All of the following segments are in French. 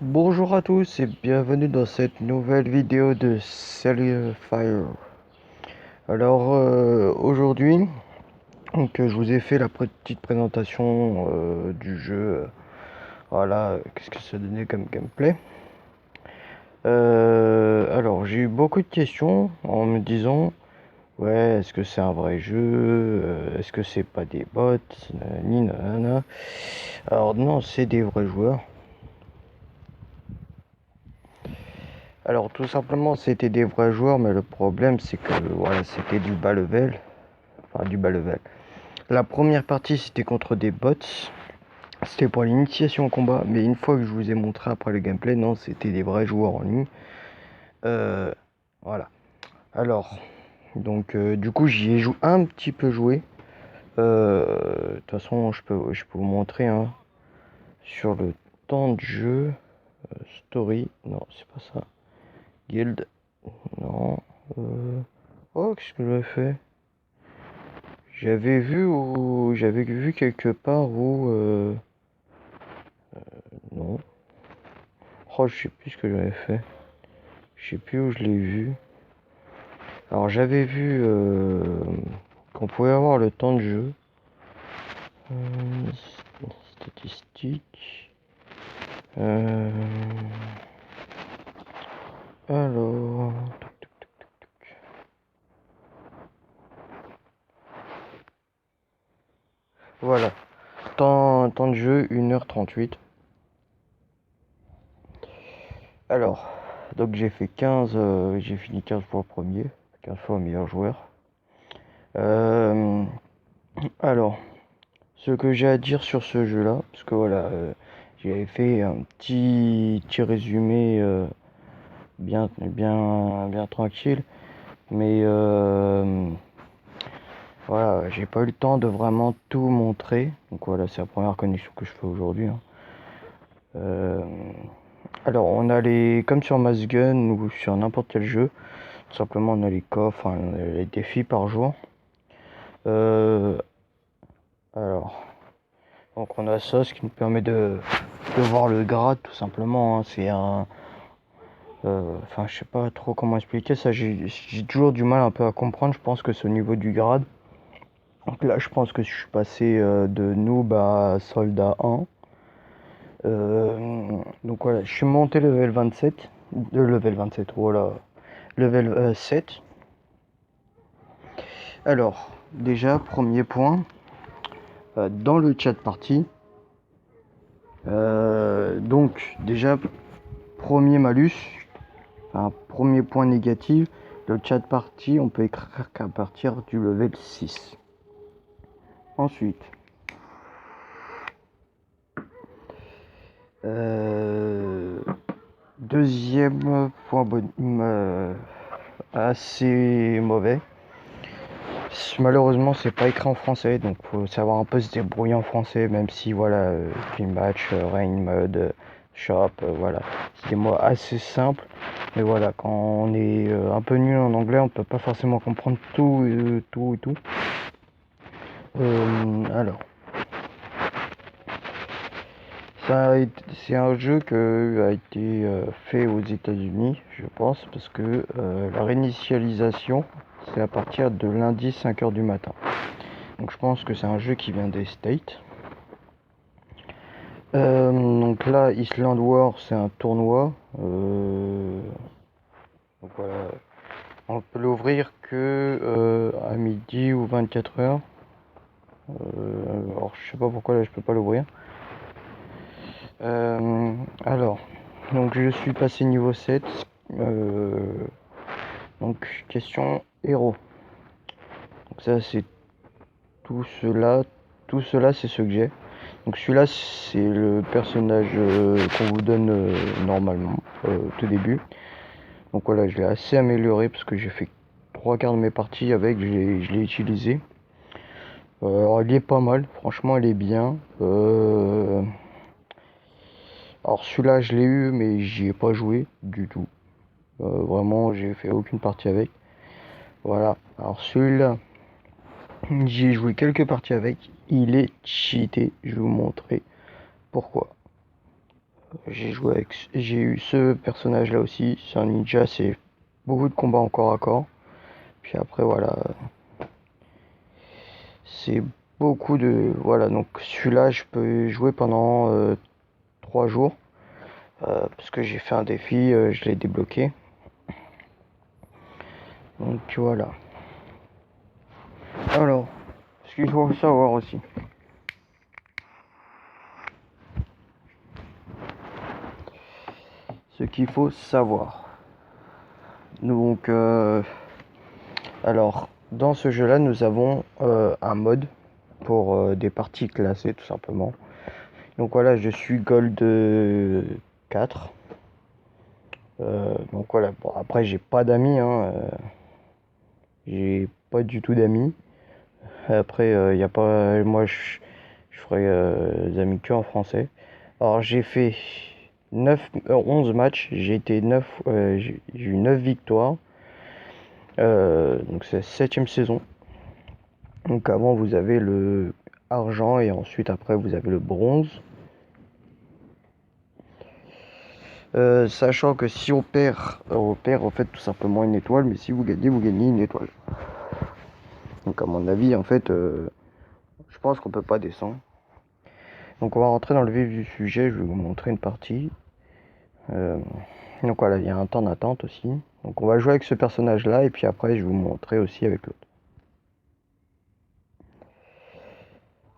Bonjour à tous et bienvenue dans cette nouvelle vidéo de Fire. Alors aujourd'hui, je vous ai fait la petite présentation du jeu. Voilà, qu'est-ce que ça donnait comme gameplay. Alors j'ai eu beaucoup de questions en me disant ouais, est-ce que c'est un vrai jeu, est-ce que c'est pas des bots, ni nanana. Alors non, c'est des vrais joueurs. Alors tout simplement c'était des vrais joueurs, mais le problème c'est que voilà, c'était du bas level. Enfin du bas level. La première partie c'était contre des bots. C'était pour l'initiation au combat, mais une fois que je vous ai montré après le gameplay, non, c'était des vrais joueurs en ligne. Euh, voilà. Alors, du coup j'y ai un petit peu joué. De toute façon je peux vous montrer hein, sur le temps de jeu. Story, non c'est pas ça. Guild, non. Oh, qu'est-ce que j'avais fait? J'avais vu quelque part où non. Oh, je sais plus ce que j'avais fait. Je sais plus où je l'ai vu. Alors j'avais vu qu'on pouvait avoir le temps de jeu. Euh, Statistiques. Euh, alors. Voilà. Temps de jeu 1h38. Alors. Donc j'ai fait 15. J'ai fini 15 fois premier. 15 fois meilleur joueur. Euh, alors. Ce que j'ai à dire sur ce jeu-là, parce que voilà, j'avais fait un petit résumé bien tranquille, mais voilà, j'ai pas eu le temps de vraiment tout montrer. Donc voilà, c'est la première connexion que je fais aujourd'hui, hein. Euh, alors, on a comme sur Mass Gun ou sur n'importe quel jeu, tout simplement on a les coffres, hein, on a les défis par jour. Euh, alors. Donc on a ça, ce qui nous permet de voir le grade tout simplement, hein. C'est un... Enfin je sais pas trop comment expliquer ça, j'ai toujours du mal un peu à comprendre, je pense que c'est au niveau du grade. Donc là je pense que je suis passé de noob à soldat 1. Donc voilà, je suis monté level 27, level 27, voilà, level 7. Alors, déjà, premier point, dans le chat party, donc déjà, premier malus, un premier point négatif, le chat party, on peut écrire qu'à partir du level 6. Ensuite, deuxième point assez mauvais. Malheureusement, c'est pas écrit en français, donc faut savoir un peu se débrouiller en français, même si voilà, match, rain mode, shop, voilà, c'est des mots assez simples. Mais voilà, quand on est un peu nul en anglais, on peut pas forcément comprendre tout, tout et tout. Alors, c'est un jeu qui a été fait aux États-Unis, je pense, parce que la réinitialisation, c'est à partir de lundi 5h du matin. Donc je pense que c'est un jeu qui vient des States. Donc là, Island War, c'est un tournoi. Donc voilà, on peut l'ouvrir que à midi ou 24h. Alors je sais pas pourquoi là je peux pas l'ouvrir. Alors, donc je suis passé niveau 7. Donc question héros. Donc ça c'est tout cela. Tout cela c'est ce que j'ai. Donc celui-là c'est le personnage qu'on vous donne normalement au tout début. Donc voilà, je l'ai assez amélioré parce que j'ai fait 3 quarts de mes parties avec, je l'ai utilisé. Alors il est pas mal, franchement il est bien. Alors celui-là je l'ai eu mais j'y ai pas joué du tout. Vraiment j'ai fait aucune partie avec. Voilà, alors celui-là j'y ai joué quelques parties avec. Il est cheaté, je vais vous montrer pourquoi. J'ai eu ce personnage là aussi, c'est un ninja, c'est beaucoup de combats en corps à corps. Puis après voilà, c'est beaucoup de... Voilà, donc celui-là je peux jouer pendant 3 jours. Parce que j'ai fait un défi, je l'ai débloqué. Donc voilà. Alors, ce qu'il faut savoir aussi. Ce qu'il faut savoir. Donc, alors, dans ce jeu-là, nous avons un mode pour des parties classées, tout simplement. Donc voilà, je suis Gold 4. Donc voilà, bon, après, j'ai pas d'amis, hein, j'ai pas du tout d'amis. Après, y a pas, moi, je ferai des amis que en français. Alors, j'ai fait 11 matchs, j'ai eu 9 victoires. Donc c'est la 7ème saison. Donc avant vous avez le argent et ensuite après vous avez le bronze. Sachant que si on perd en fait tout simplement une étoile, mais si vous gagnez une étoile. Donc à mon avis en fait, je pense qu'on peut pas descendre. Donc on va rentrer dans le vif du sujet, je vais vous montrer une partie. Donc voilà, il y a un temps d'attente aussi. Donc on va jouer avec ce personnage là et puis après je vais vous montrer aussi avec l'autre.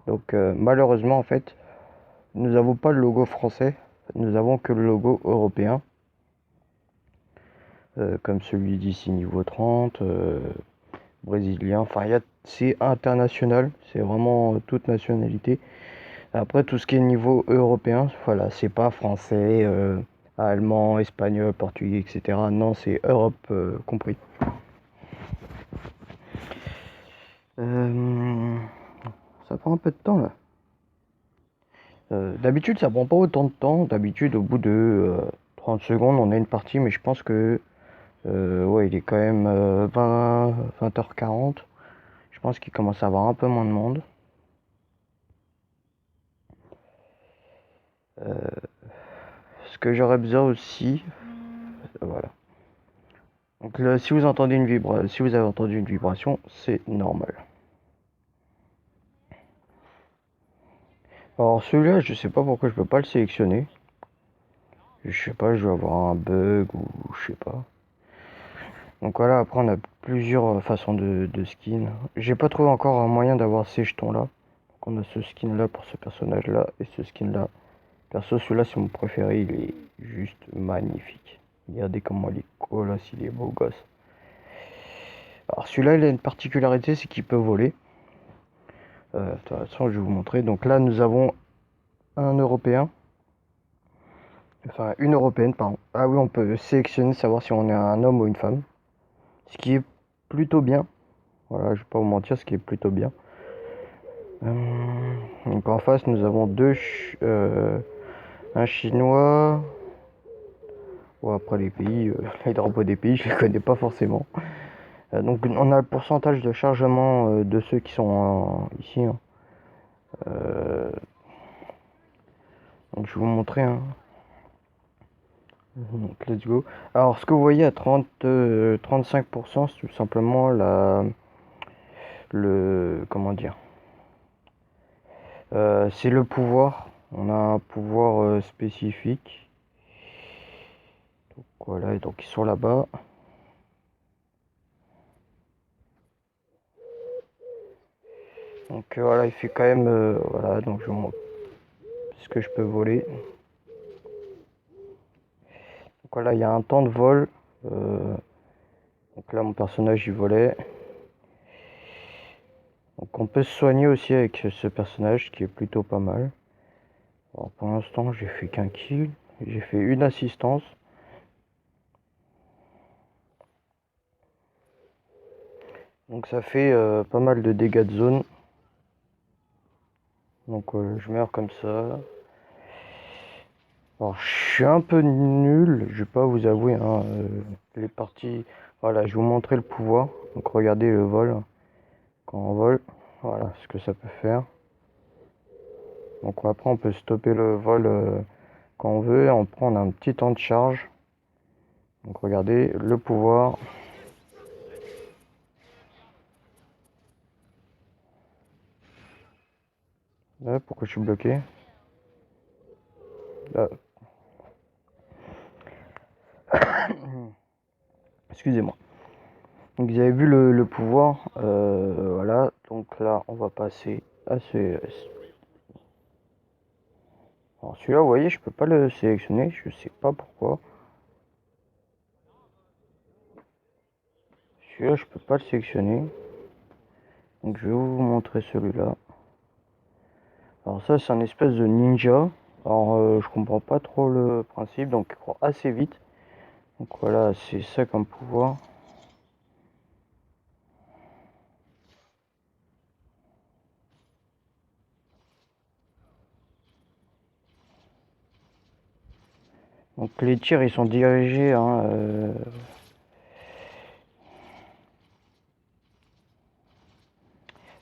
Donc malheureusement en fait, nous n'avons pas le logo français, nous avons que le logo européen. Comme celui d'ici niveau 30, brésilien, enfin c'est international, c'est vraiment toute nationalité. Après tout ce qui est niveau européen, voilà, c'est pas français, allemand, espagnol, portugais, etc. Non, c'est Europe compris. Ça prend un peu de temps là. D'habitude ça prend pas autant de temps, d'habitude au bout de 30 secondes on a une partie, mais je pense que ouais, il est quand même 20h40. Je pense qu'il commence à avoir un peu moins de monde. Ce que j'aurais besoin aussi, voilà. Donc là, si vous si vous avez entendu une vibration, c'est normal. Alors celui-là, je sais pas pourquoi je peux pas le sélectionner. Je sais pas, je dois avoir un bug ou je sais pas. Donc voilà, après on a plusieurs façons de skin. J'ai pas trouvé encore un moyen d'avoir ces jetons là. Donc on a ce skin là pour ce personnage là et ce skin là. Perso celui-là c'est mon préféré, il est juste magnifique. Regardez comment il est colosse, il est beau gosse. Alors celui-là il a une particularité, c'est qu'il peut voler. De toute façon je vais vous montrer. Donc là nous avons un Européen. Enfin une Européenne pardon. Ah oui on peut sélectionner, savoir si on est un homme ou une femme. Ce qui est plutôt bien. Voilà, je vais pas vous mentir, ce qui est plutôt bien. Donc en face, nous avons un chinois. Bon, après les pays, les drapeaux des pays, je les connais pas forcément. Donc on a le pourcentage de chargement de ceux qui sont ici. Hein. Donc je vais vous montrer. Hein. Donc let's go. Alors ce que vous voyez à 35%, c'est tout simplement comment dire. C'est le pouvoir. On a un pouvoir spécifique. Donc voilà, donc ils sont là-bas. Donc voilà, il fait quand même... voilà, donc je vous montre ce que je peux voler. Donc voilà, il y a un temps de vol. Donc là, mon personnage, il volait. Donc on peut se soigner aussi avec ce personnage, qui est plutôt pas mal. Alors pour l'instant, j'ai fait qu'un kill. J'ai fait une assistance. Donc ça fait pas mal de dégâts de zone. Donc je meurs comme ça. Alors je suis un peu nul, je vais pas vous avouer, hein, les parties... Voilà, je vais vous montrer le pouvoir. Donc regardez le vol. Quand on vole, voilà ce que ça peut faire. Donc après on peut stopper le vol quand on veut, on prend un petit temps de charge. Donc regardez le pouvoir. Là, pourquoi je suis bloqué? Là. Excusez-moi. Donc vous avez vu le pouvoir. Voilà. Donc là, on va passer à ce. Alors celui-là, vous voyez, je peux pas le sélectionner. Je sais pas pourquoi. Celui-là, je peux pas le sélectionner. Donc je vais vous montrer celui-là. Alors ça, c'est un espèce de ninja. Alors je comprends pas trop le principe. Donc il court assez vite. Donc voilà, c'est ça comme pouvoir. Donc les tirs, ils sont dirigés. Hein,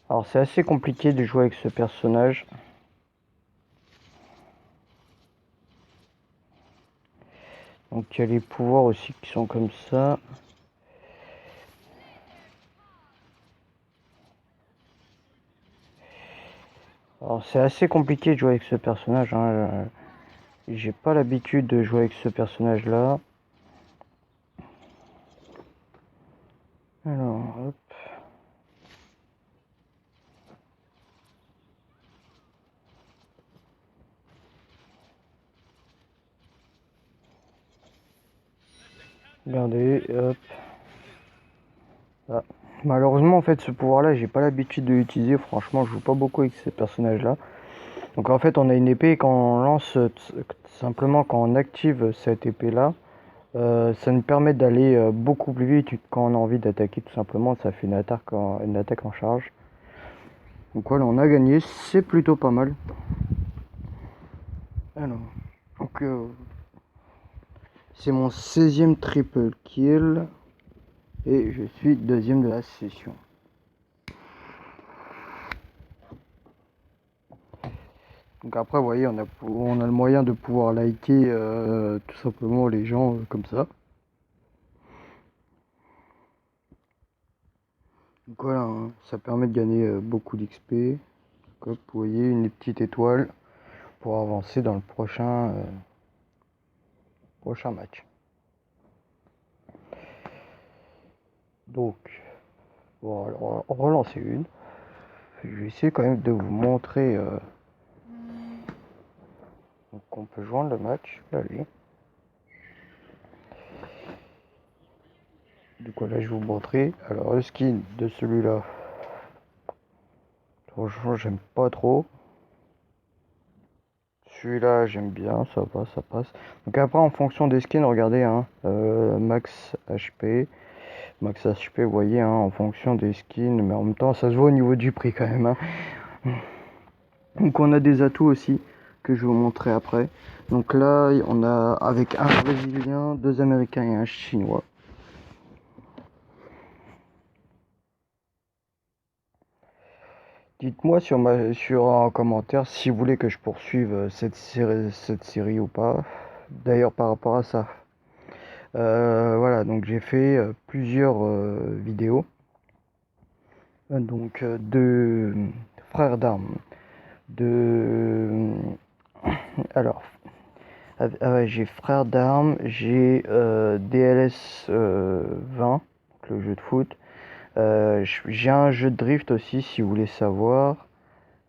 Alors c'est assez compliqué de jouer avec ce personnage. Donc il y a les pouvoirs aussi qui sont comme ça. Alors c'est assez compliqué de jouer avec ce personnage. Hein. J'ai pas l'habitude de jouer avec ce personnage là. Alors hop. Regardez, hop. Ah. Malheureusement en fait ce pouvoir là j'ai pas l'habitude de l'utiliser. Franchement je joue pas beaucoup avec ces personnages là. Donc en fait on a une épée et quand on lance simplement quand on active cette épée là, ça nous permet d'aller beaucoup plus vite quand on a envie d'attaquer tout simplement. Ça fait une attaque en charge. Donc voilà, on a gagné, c'est plutôt pas mal. Alors, donc c'est mon 16e triple kill et je suis deuxième de la session. Donc après, vous voyez, on a le moyen de pouvoir liker tout simplement les gens comme ça. Donc voilà, hein, ça permet de gagner beaucoup d'XP. Vous voyez, une petite étoile pour avancer dans le prochain match. Donc, bon, alors, on va relancer une. Je vais essayer quand même de vous montrer. Donc on peut joindre le match. Allez. Du coup là je vais vous montrer. Alors le skin de celui-là. Franchement j'aime pas trop. Celui-là j'aime bien, ça passe, ça passe. Donc après en fonction des skins, regardez hein, max HP. Max HP, vous voyez, hein, en fonction des skins, mais en même temps ça se voit au niveau du prix quand même. Hein. Donc on a des atouts aussi que je vais vous montrer après. Donc là on a avec un brésilien, 2 américains et un chinois. Dites-moi sur un commentaire si vous voulez que je poursuive cette série ou pas. D'ailleurs par rapport à ça. Voilà, donc j'ai fait plusieurs vidéos. Donc de frères d'armes. De alors j'ai frères d'armes, j'ai DLS 20, le jeu de foot. J'ai un jeu de drift aussi si vous voulez savoir.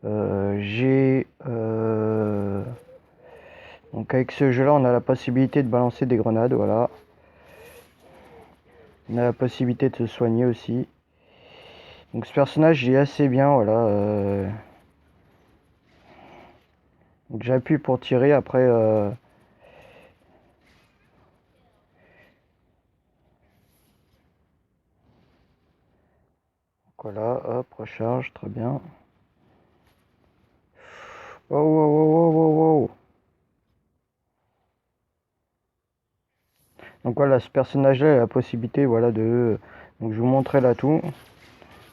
Donc avec ce jeu là on a la possibilité de balancer des grenades, voilà. On a la possibilité de se soigner aussi. Donc ce personnage il est assez bien, voilà. Donc j'appuie pour tirer, après voilà, hop, recharge, très bien. Oh, wow, wow, wow, wow, wow. Donc voilà, ce personnage-là a la possibilité, voilà, de... Donc je vous montrerai là tout.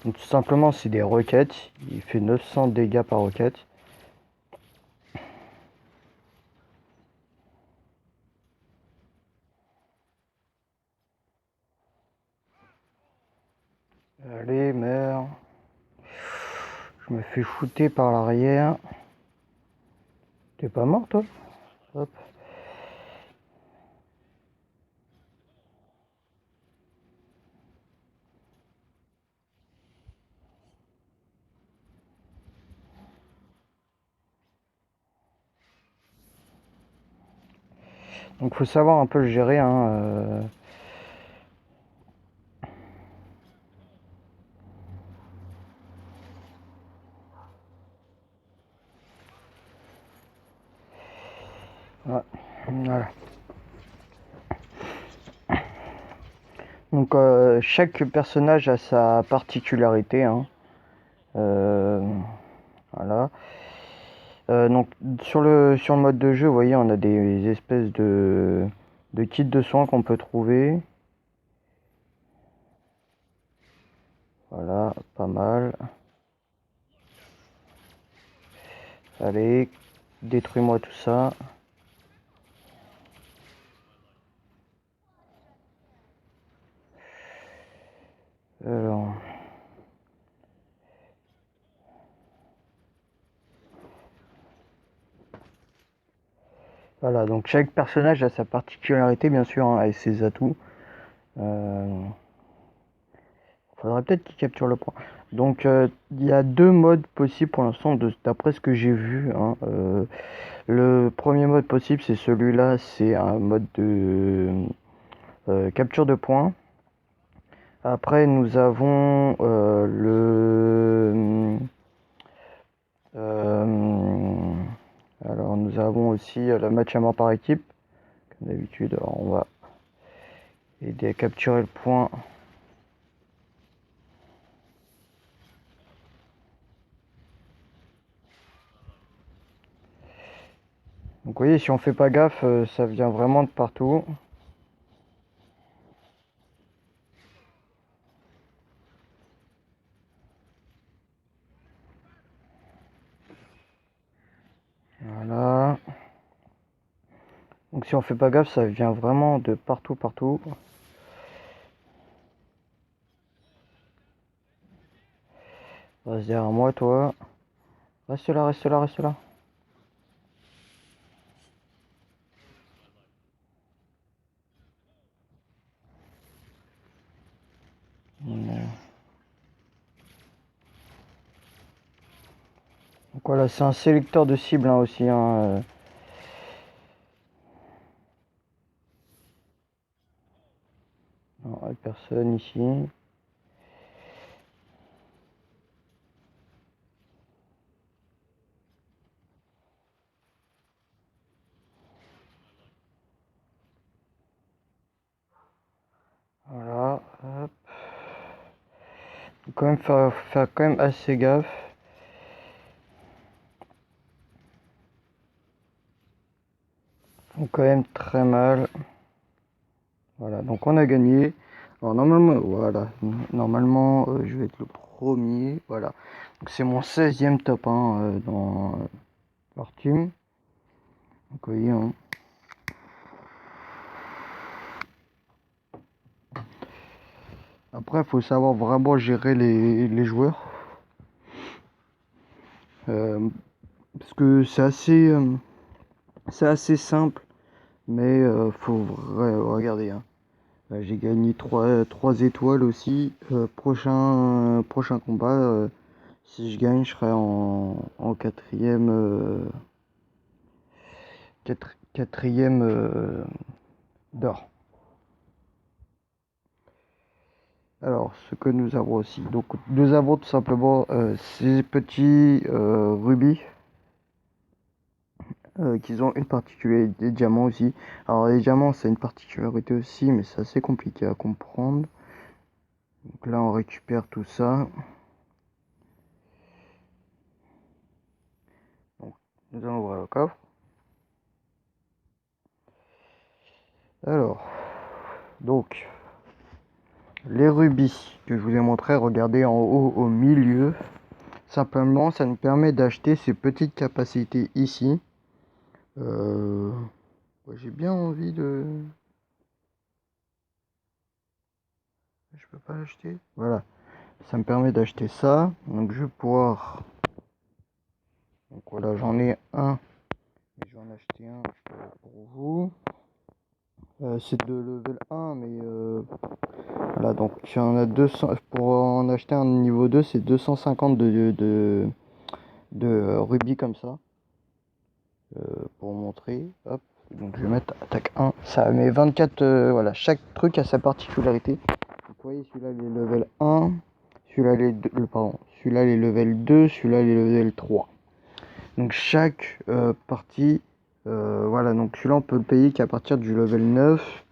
Donc tout simplement, c'est des roquettes. Il fait 900 dégâts par roquette. Allez, merde. Je me fais shooter par l'arrière. T'es pas mort, toi? Hop. Donc faut savoir un peu le gérer, hein. Ouais. Voilà. Donc chaque personnage a sa particularité, hein. Voilà. Donc sur le mode de jeu, vous voyez, on a des espèces de kits de soins qu'on peut trouver. Voilà, pas mal. Allez, détruis-moi tout ça. Alors, voilà, donc chaque personnage a sa particularité, bien sûr, hein, et ses atouts. Faudrait peut-être qu'il capture le point. Donc, il y a deux modes possibles pour l'instant, d'après ce que j'ai vu, hein. Le premier mode possible, c'est celui-là, c'est un mode de capture de points. Après, nous avons alors, nous avons aussi le match à mort par équipe, comme d'habitude. Alors, on va aider à capturer le point. Donc, vous voyez, si on fait pas gaffe, ça vient vraiment de partout. Voilà. Donc si on fait pas gaffe, ça vient vraiment de partout, partout. Reste derrière moi, toi. Reste là, reste là, reste là. Donc voilà, c'est un sélecteur de cible, hein, aussi, hein. Non, personne ici. Voilà, hop. Faut quand même faire quand même assez gaffe. Font quand même très mal. Voilà, donc on a gagné. Alors normalement, voilà, normalement je vais être le premier. Voilà, donc c'est mon 16e top 1 dans leur team. Donc vous voyez, hein. Après, il faut savoir vraiment gérer les joueurs. Parce que c'est assez simple, mais faut regarder, hein. J'ai gagné 3 étoiles aussi. Prochain combat, si je gagne, je serai en quatrième, quatrième d'or. Alors, ce que nous avons aussi. Donc, nous avons tout simplement ces petits rubis qui ont une particularité, des diamants aussi. Alors, les diamants, c'est une particularité aussi, mais c'est assez compliqué à comprendre. Donc là, on récupère tout ça. Donc, nous allons ouvrir le coffre. Alors, donc, les rubis que je vous ai montré, regardez en haut au milieu. Simplement, ça nous permet d'acheter ces petites capacités ici. J'ai bien envie de... Je peux pas l'acheter. Voilà. ça me permet d'acheter ça. Donc je vais pouvoir... Donc voilà, j'en ai un. Et je vais en acheter un pour vous. C'est de level 1, mais voilà, donc il y en a 200. Pour en acheter un niveau 2, c'est 250 de rubis comme ça. Pour montrer. Hop. Donc je vais mettre attaque 1. Ça met 24. Voilà, chaque truc a sa particularité. Donc, vous voyez, celui-là il est level 1. Celui-là il est pardon. Celui-là il est level 2. Celui-là il est level 3. Donc chaque partie. Voilà, donc celui-là on peut le payer qu'à partir du level 9.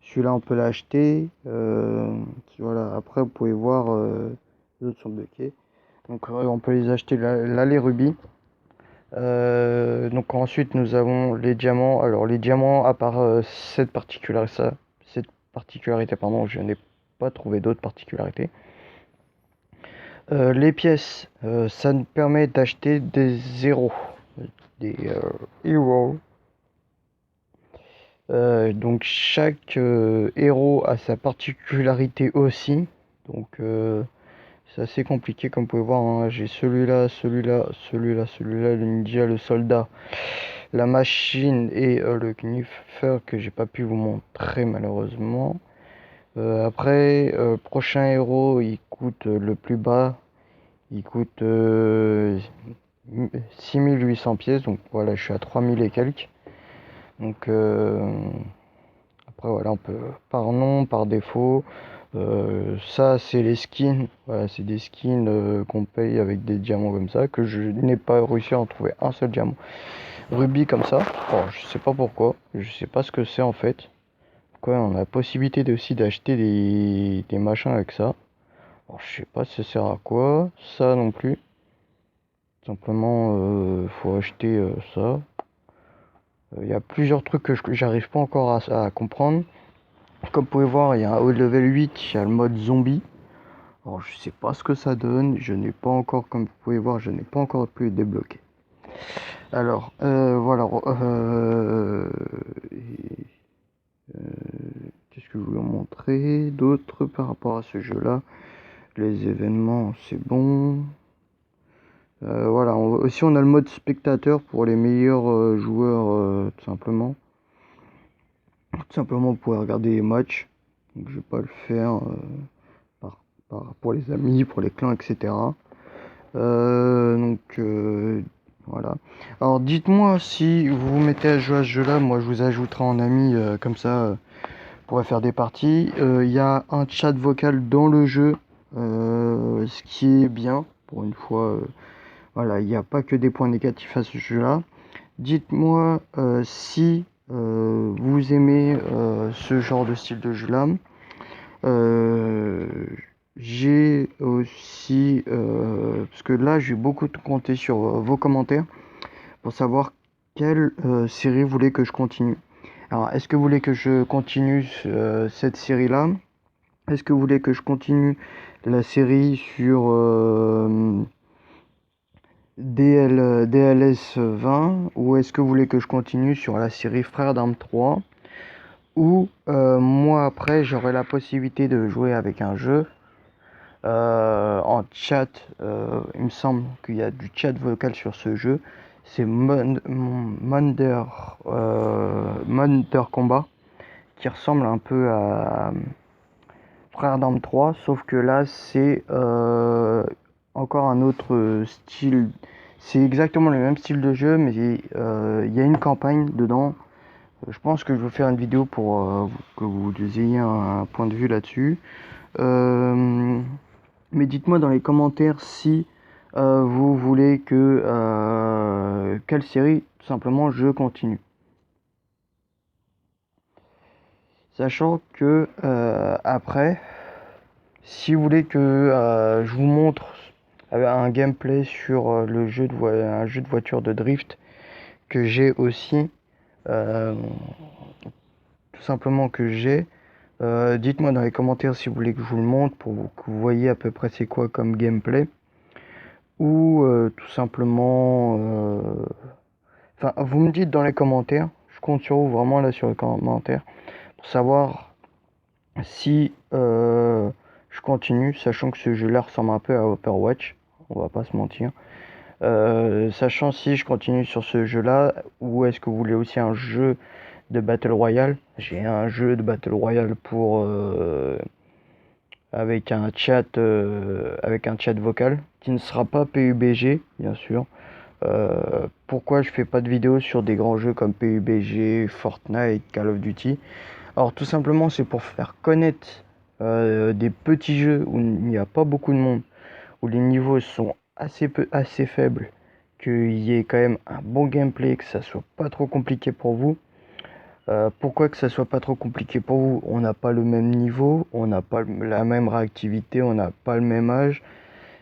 Celui-là on peut l'acheter. Voilà, après vous pouvez voir. Les autres sont bloqués. Donc on peut les acheter là les rubis. Donc ensuite nous avons les diamants. Alors les diamants, à part cette particularité, pardon, je n'ai pas trouvé d'autres particularités. Les pièces, ça nous permet d'acheter des héros, des héros. Donc chaque héros a sa particularité aussi. Donc c'est assez compliqué comme vous pouvez voir, hein. J'ai celui-là, celui-là, celui-là, celui-là, le ninja, le soldat, la machine et le kniffer que j'ai pas pu vous montrer malheureusement. Après, prochain héros, il coûte le plus bas, il coûte 6800 pièces, donc voilà, je suis à 3000 et quelques. Donc après voilà, on peut par nom, par défaut. Ça c'est les skins, voilà, c'est des skins qu'on paye avec des diamants comme ça, que je n'ai pas réussi à en trouver un seul diamant rubis comme ça. Bon, je sais pas pourquoi, je sais pas ce que c'est en fait. Quoi, on a la possibilité aussi d'acheter des machins avec ça. Alors, je sais pas si ça sert à quoi, ça non plus. Simplement, faut acheter ça. Il y a plusieurs trucs que j'arrive pas encore à comprendre. Comme vous pouvez voir, il y a un haut level 8, il y a le mode zombie. Alors je sais pas ce que ça donne, je n'ai pas encore, comme vous pouvez voir, je n'ai pas encore pu débloquer. Alors, voilà. Qu'est-ce que je voulais vous montrer d'autre par rapport à ce jeu-là? Les événements, c'est bon. Voilà, aussi on a le mode spectateur pour les meilleurs joueurs, tout simplement. Tout simplement, vous pouvez regarder les matchs. Donc, je vais pas le faire pour les amis, pour les clans, etc. Voilà. Alors dites-moi si vous vous mettez à jouer à ce jeu-là, moi je vous ajouterai en ami comme ça, pour faire des parties. Il y a un chat vocal dans le jeu, ce qui est bien pour une fois. Voilà, il n'y a pas que des points négatifs à ce jeu-là. Dites-moi si vous aimez ce genre de style de jeu-là. J'ai aussi, parce que là j'ai beaucoup compté sur vos commentaires pour savoir quelle série vous voulez que je continue. Alors, est-ce que vous voulez que je continue cette série-là? Est-ce que vous voulez que je continue la série sur DLS 20? Ou est-ce que vous voulez que je continue sur la série Frères d'Armes 3? Ou moi après j'aurai la possibilité de jouer avec un jeu en chat. Il me semble qu'il y a du chat vocal sur ce jeu. C'est Monder Combat, qui ressemble un peu à Frères d'Armes 3, sauf que là c'est encore un autre style. C'est exactement le même style de jeu, mais il y a une campagne dedans. Je pense que je vais faire une vidéo pour que vous ayez un point de vue là-dessus. Mais dites-moi dans les commentaires si vous voulez que quelle série tout simplement je continue. Sachant que après, si vous voulez que je vous montre un gameplay sur un jeu de voiture de drift que j'ai aussi, tout simplement que j'ai. Dites-moi dans les commentaires si vous voulez que je vous le montre pour que vous voyez à peu près c'est quoi comme gameplay. Ou tout simplement... Enfin, vous me dites dans les commentaires. Je compte sur vous vraiment là sur les commentaires. Pour savoir si je continue, sachant que ce jeu-là ressemble un peu à Overwatch, on va pas se mentir. Sachant si je continue sur ce jeu-là, ou est-ce que vous voulez aussi un jeu de Battle Royale? J'ai un jeu de Battle Royale pour avec un chat vocal qui ne sera pas PUBG, bien sûr. Pourquoi je fais pas de vidéos sur des grands jeux comme PUBG, Fortnite, Call of Duty? Alors tout simplement c'est pour faire connaître des petits jeux où il n'y a pas beaucoup de monde, où les niveaux sont assez faibles, qu'il y ait quand même un bon gameplay, que ça soit pas trop compliqué pour vous. Pourquoi que ça soit pas trop compliqué pour vous? On n'a pas le même niveau, on n'a pas la même réactivité, on n'a pas le même âge,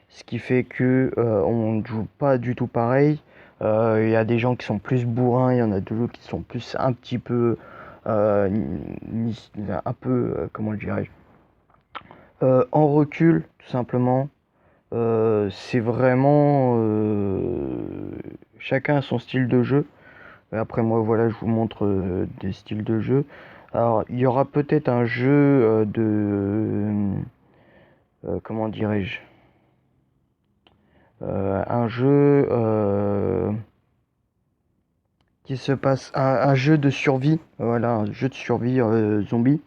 ce qui fait que on ne joue pas du tout pareil. Il y a des gens qui sont plus bourrins, il y en a d'autres qui sont plus un petit peu comment dirais-je, en recul tout simplement. C'est vraiment chacun a son style de jeu. Après moi voilà, je vous montre des styles de jeu. Alors il y aura peut-être un jeu comment dirais-je, un jeu qui se passe, un jeu de survie, voilà, un jeu de survie zombie.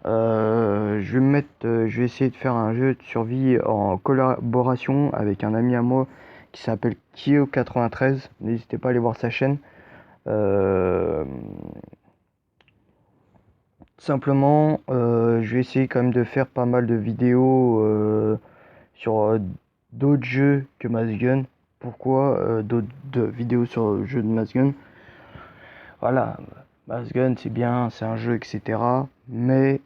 Je vais essayer de faire un jeu de survie en collaboration avec un ami à moi qui s'appelle Kyo93. N'hésitez pas à aller voir sa chaîne. Euh, Simplement, je vais essayer quand même de faire pas mal de vidéos sur d'autres jeux que Mass Gun. Pourquoi d'autres vidéos sur le jeu de Mass Gun? Voilà, Mass Gun c'est bien, c'est un jeu, etc. Mais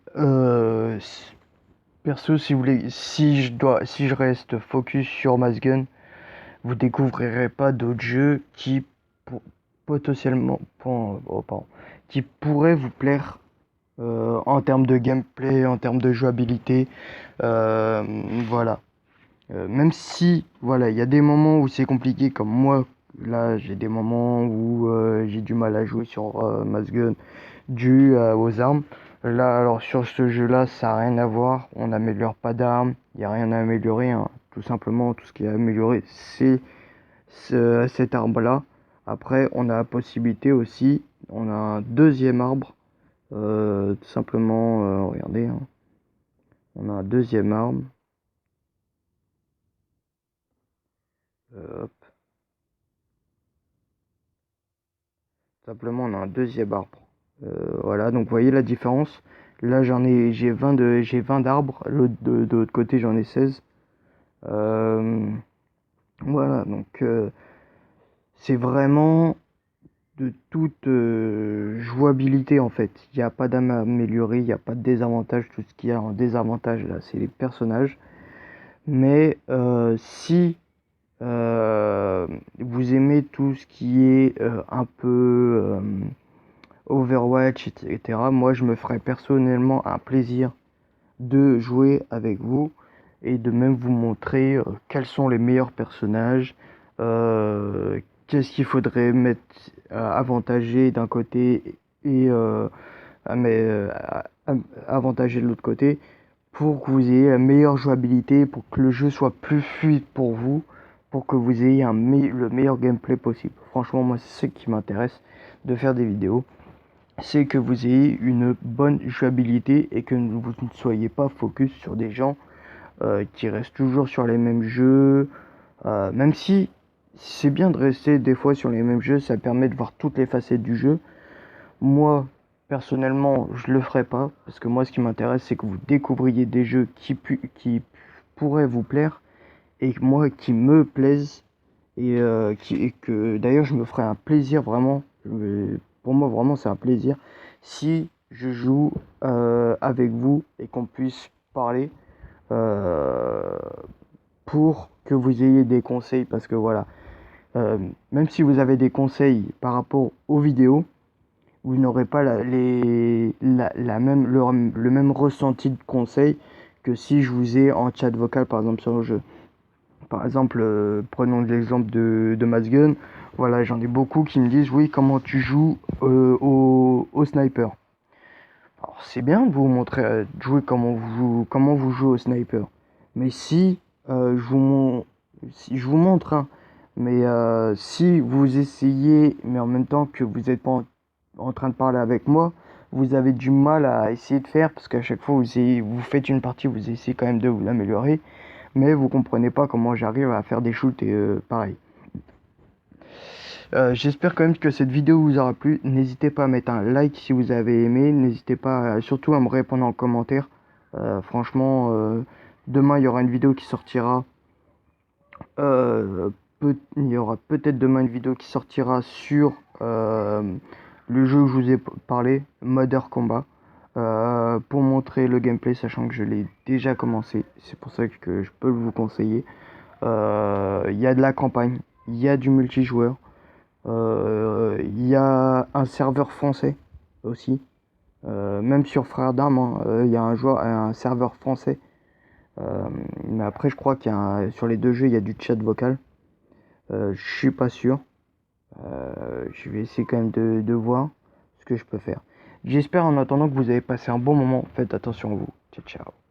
perso, si je reste focus sur Mass Gun, vous découvrirez pas d'autres jeux qui potentiellement, qui pourraient vous plaire en termes de gameplay, en termes de jouabilité. Euh, voilà. Même si, voilà, il y a des moments où c'est compliqué, comme moi, là, j'ai des moments où j'ai du mal à jouer sur Mass Gun dû aux armes. Là, alors sur ce jeu-là, ça n'a rien à voir. On n'améliore pas d'armes, il n'y a rien à améliorer, hein. Tout simplement, tout ce qui est amélioré, c'est cet arbre-là. Après, on a la possibilité aussi, on a un deuxième arbre. Tout simplement, regardez, hein. On a un deuxième arbre. Hop. Simplement, on a un deuxième arbre. Voilà, donc vous voyez la différence. Là, j'ai 20 d'arbres. De l'autre côté, j'en ai 16. Voilà, donc c'est vraiment de toute jouabilité en fait. Il n'y a pas d'âme à améliorer, il n'y a pas de désavantage. Tout ce qu'il y a en désavantage là, c'est les personnages. Mais si vous aimez tout ce qui est un peu Overwatch, etc., moi je me ferais personnellement un plaisir de jouer avec vous et de même vous montrer quels sont les meilleurs personnages, qu'est-ce qu'il faudrait mettre avantagé d'un côté et avantagé de l'autre côté pour que vous ayez la meilleure jouabilité, pour que le jeu soit plus fluide pour vous, pour que vous ayez le meilleur gameplay possible. Franchement, moi, c'est ce qui m'intéresse de faire des vidéos, c'est que vous ayez une bonne jouabilité et que vous ne soyez pas focus sur des gens qui restent toujours sur les mêmes jeux, même si c'est bien de rester des fois sur les mêmes jeux, ça permet de voir toutes les facettes du jeu. Moi, personnellement, je le ferai pas, parce que moi, ce qui m'intéresse, c'est que vous découvriez des jeux qui pourraient vous plaire, et moi, qui me plaisent, et que d'ailleurs, je me ferai un plaisir vraiment. Pour moi, vraiment, c'est un plaisir si je joue avec vous et qu'on puisse parler euh, pour que vous ayez des conseils, parce que voilà, même si vous avez des conseils par rapport aux vidéos, vous n'aurez pas le même ressenti de conseil que si je vous ai en chat vocal par exemple sur le jeu. Par exemple, prenons l'exemple de Mass Gun. Voilà, j'en ai beaucoup qui me disent oui, comment tu joues au sniper. Alors c'est bien de vous montrer, de jouer comment vous jouez au sniper. Mais si je vous montre, hein, mais si vous essayez, mais en même temps que vous n'êtes pas en train de parler avec moi, vous avez du mal à essayer de faire, parce qu'à chaque fois vous faites une partie, vous essayez quand même de vous l'améliorer, mais vous comprenez pas comment j'arrive à faire des shoots et pareil. J'espère quand même que cette vidéo vous aura plu. N'hésitez pas à mettre un like si vous avez aimé. N'hésitez pas surtout à me répondre en commentaire. Franchement, demain il y aura une vidéo qui sortira. Il y aura peut-être demain une vidéo qui sortira sur le jeu où je vous ai parlé, Modern Combat. Pour montrer le gameplay, sachant que je l'ai déjà commencé. C'est pour ça que je peux vous conseiller. Il y a de la campagne, il y a du multijoueur. Il y a un serveur français aussi. Même sur Frères d'Armes, hein, il y a un serveur français. Mais après, je crois sur les deux jeux, il y a du chat vocal. Je suis pas sûr. Je vais essayer quand même de voir ce que je peux faire. J'espère en attendant que vous avez passé un bon moment. Faites attention à vous. Ciao, ciao.